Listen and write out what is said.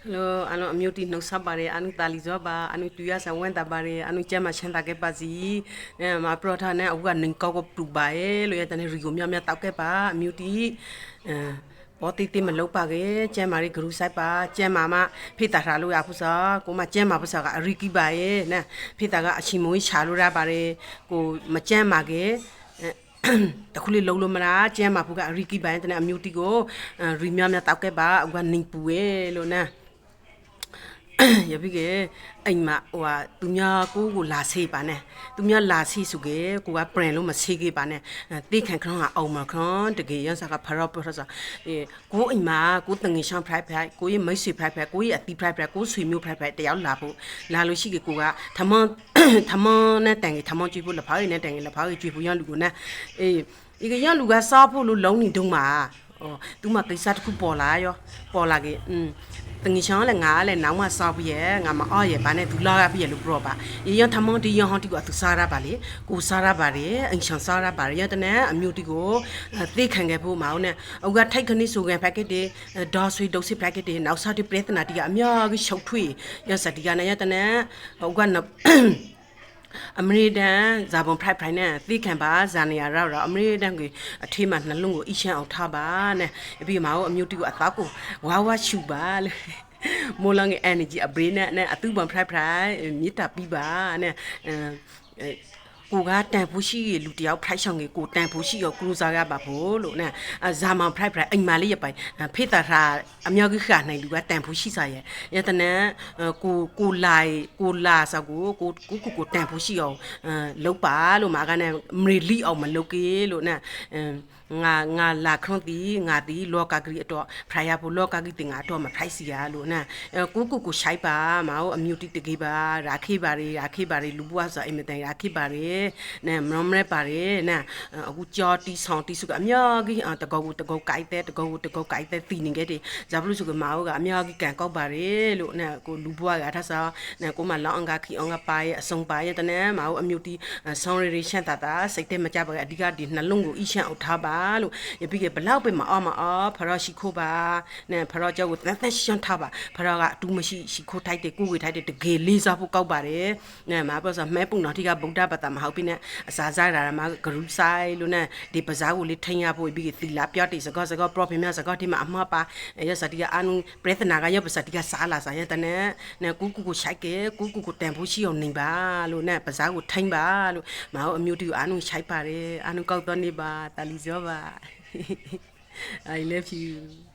Hello, anu amuti no sabare, anu tali zoba, anu tuya sa wenta bare, anu jama chanta ke pasi, ma protha ne awa ning kau ko prubae, lo ya tane rigo mya tau ke pa, amuti, poti ti malo pa ke, jama ri guru sai pa, jama ma pita ra lo ya pusa, ko ma jama pusa ka riki bae, na pita ka achimoi chalu ra bare, ko ma jama ke, တခုလေးလုံးလုံးမလားကျမ်းမှာဖူကရီကီပိုင်းတဲ့အမျိုးတီကိုရီမြမြတောက်ခဲ့ပါအခုကနေပူရဲ့လို့နာရပြီကအိမ်မှာဟိုဟာသူများကိုလာဆေးပါနဲ့သူများလာဆေးဆိုကေကိုကပရင်လို့မဆေးကေပါနဲ့တိခံခရောင်းအောင်မခရောင်းတကယ်ရစကဖရောပရစကိုအိမ်မှာကိုတငယ်ရှောင်းဖရိုက်ဖရိုက်ကိုရဲ့မိတ်ဆွေဖရိုက်ဖရိုက်ကိုရဲ့အတီဖရိုက်ဖရိုက်ကိုဆွေမျိုးဖရိုက်ဖရိုက်တယောက်လာဖို့လာလို့ရှိကေကိုကထမန်းထမန်းနဲ့တန်ကြီးထမန်းကြည့်ဖို့လက်ဖားရည်နဲ့တန်ကြီးလက်ဖားရည်ကြည့်ဖို့ရလူကိုနဲ့ဒီကရလူကစားဖို့လို့လုံးနေတုံးမှာသူမကိစ္စတစ်ခုပေါ်လာရောပေါ်လာကေတငီချောင်းလည်းငါလည်းနောက်မှစောက်ပြီးရငါမအော့ရဘာနဲ့ဒူလာပြီးရလို့ပြောပါရရထမွန်ဒီရဟောင်းတီကိုသူစားရပါလေကိုစားရပါလေအင်ချန်စားရပါရတနဲ့အမျိုးတီကိုသိခံခဲ့ဖို့မအောင်နဲ့အုတ်ကထိုက်ခဏဆိုကန်ဖက်ကက်တွေဒေါ်ဆွေဒုတ်စစ်ဖက်ကက်တွေနောက်စားတီပရိသနာတီကအများကြီးရှုပ်ထွေးရစတီကနဲ့ရတနဲ့အုတ်ကအမေရိကန်ဇာဘွန်ဖရိုက်ဖရိုက်နဲ့သိခံပါဇာနေရတော့အမေရိကန်ကအထေးမှနှလုံးကိုအီချမ်းအောင်ထားပါနဲ့ပြီးမှအမျိုးတီကိုအသားကိုဝါဝါရှူပါလို့မိုးလငယ် energy အဘရင်းနဲ့အတူပန်ဖရိုက်ဖရိုက်မြစ်တာပြီးပါနဲ့ကိုကတန်ဖို့ရှိရလူတယောက်ဖရိုက်ဆောင်ကြီးကိုတန်ဖို့ရှိရောကရူစားရပါဖို့လို့နဲ့ဇာမန်ဖရိုက်ဖရိုက်အိမ်မလေးရပိုင်ဖေးတာရာအမြောက်ကြီးခါနိုင်လူကတန်ဖို့ရှိစားရဲ့ရတနဲ့ကိုလာစားကိုတန်ဖို့ရှိအောင်လောက်ပါလို့မာကနဲ့မရီလီအောင်မလုပ်ကေလို့နဲ့ငါလာခရွန်တီငါတီလောကဂရီအတော့ဖရိုင်ရဖို့လောကဂရီတင်ငါတော့မဖရိုက်စီရလို့နဲ့ကိုရှိုက်ပါမအောင်အမျိုးတိတကေပါရာခေပါရီလူဘွားဆိုအိမ်မတိုင်ရာခေပါရီနဲ့မရမရပါရီနဲ့အခုကြောတီဆောင်တီစုကအများကြီးတကောကိုကိုက်တဲ့တကောကိုက်တဲ့တီနေခဲ့တယ်ဇာဘလူစုကမအောင်ကအများကြီးကန်ကောက်ပါရီလို့နဲ့ကိုလူဘွားကထားစားနဲ့ကိုမလောင်းအင်္ဂါခီအောင်ကပါရဲ့အစုံပါရဲ့တနဲ့မအောင်အမျိုးတီဆောင်းရီရှန့်တာစိတ်တဲ့မကြပါကအဓိကဒီနှလုံးကိုအီရှန့်အောင်ထားပါလို့ရပြီးကဘလောက်ပဲမအောဖရောရှိခိုးပါနဲ့ဖရောကြောက်ကိုတန်းရှင်းထားပါဖရောကအတူမရှိရှိခိုးထိုက်တဲ့ကိုဝေထိုက်တဲ့တကယ်လေးစားဖို့ကောက်ပါတယ်နဲ့မှာပြောဆိုမဲပုံတော်ထိကဗုဒ္ဓဘာသာမဟုတ်ပြီနဲ့အစာစားတာမှာဂရုဆိုင်လို့နဲ့ဒီပဇာကိုလေးထိန်ရဖို့ပြီးသီလာပြော့တိစကောပရောဖီမြစကောဒီမှာအမှားပါရစတိကအနုပရသနာကရပစတိကစားလာစားရတဲ့နဲ့ကူရှိုက်ကေကူတန်ဖို့ရှိအောင်နေပါလို့နဲ့ပဇာကိုထိန်ပါလို့မအောင်အမျိုးတူအနုရှိုက်ပါတယ်အနုကောက်တော့နေပါတာလီဇောပါI love you